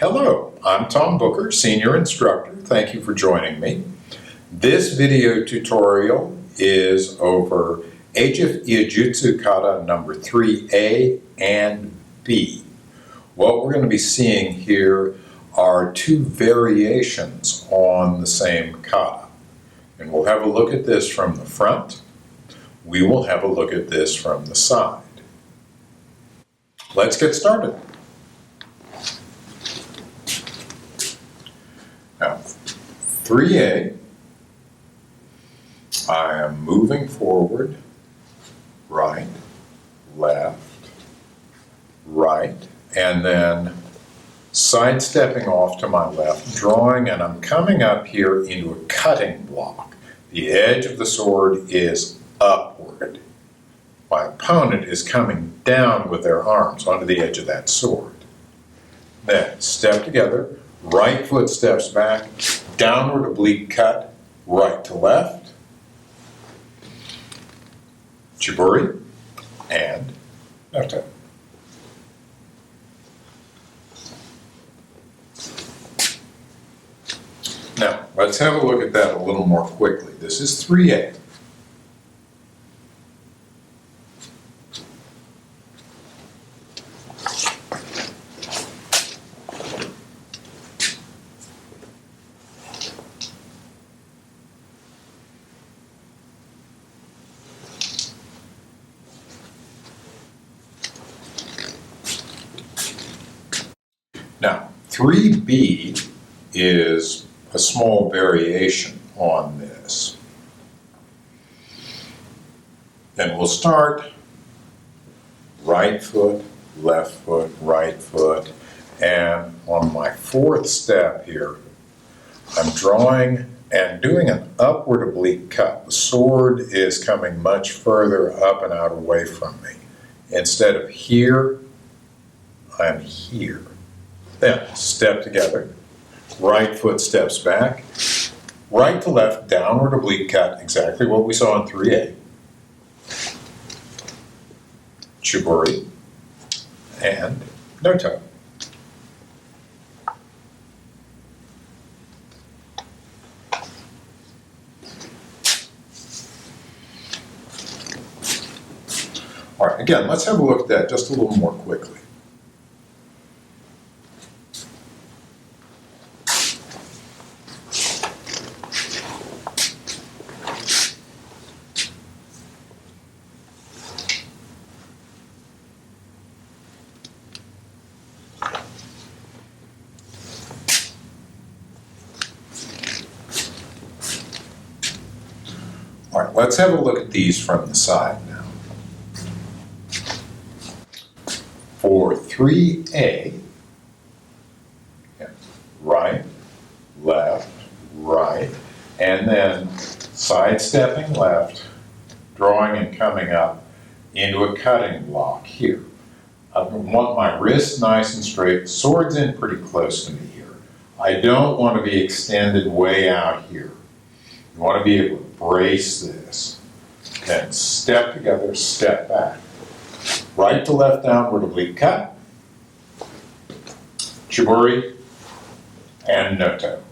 Hello, I'm Tom Booker, Senior Instructor. Thank you for joining me. This video tutorial is over AJIF Iaijutsu Kata number 3A and B. What we're going to be seeing here are two variations on the same kata. And we'll have a look at this from the front. We will have a look at this from the side. Let's get started. Now, 3A, I am moving forward, right, left, right, and then sidestepping off to my left, drawing, and I'm coming up here into a cutting block. The edge of the sword is upward. My opponent is coming down with their arms onto the edge of that sword. Then step together, right foot steps back, downward oblique cut, right to left, chiburi, and noto. Now, let's have a look at that a little more quickly. This is 3A. Now, 3B is a small variation on this. And we'll start right foot, right foot, and on my fourth step here, I'm drawing and doing an upward oblique cut. The sword is coming much further up and out away from me. Instead of here, I'm here. Then step together, right foot steps back, right to left, downward oblique cut, exactly what we saw in 3A. Chiburi, and noto. All right, again, let's have a look at that just a little more quickly. All right, let's have a look at these from the side now. For 3A, right, left, right, and then sidestepping left, drawing and coming up into a cutting block here. I want my wrist nice and straight, sword's in pretty close to me here. I don't want to be extended way out here. You want to be able to brace this. Then step together, step back. Right to left downward oblique cut, chiburi, and noto.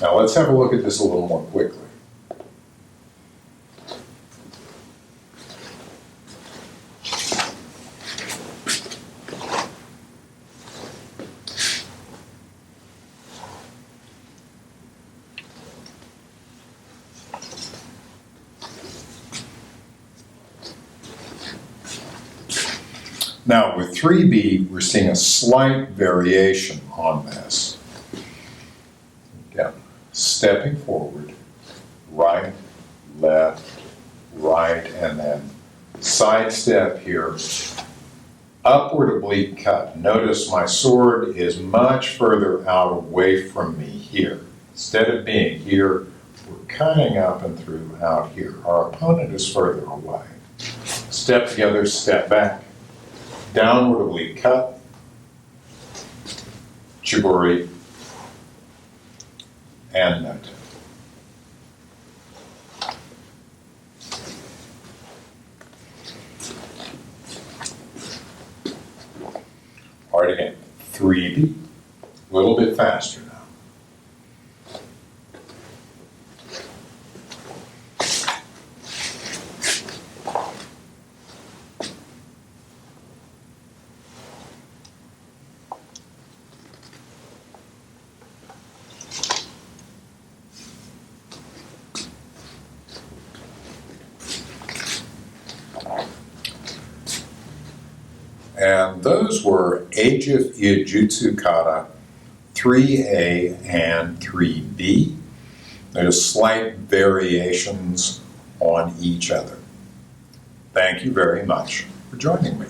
Now let's have a look at this a little more quickly. Now with 3B, we're seeing a slight variation on this. Again, stepping forward, right, left, right, and then sidestep here, upward oblique cut. Notice my sword is much further out away from me here. Instead of being here, we're cutting up and through out here. Our opponent is further away. Step together, step back. Downward oblique cut, chiburi, and noto. 3B. A little bit faster now. And those were AJIF Iaijutsu Kata 3A and 3B. There's slight variations on each other. Thank you very much for joining me.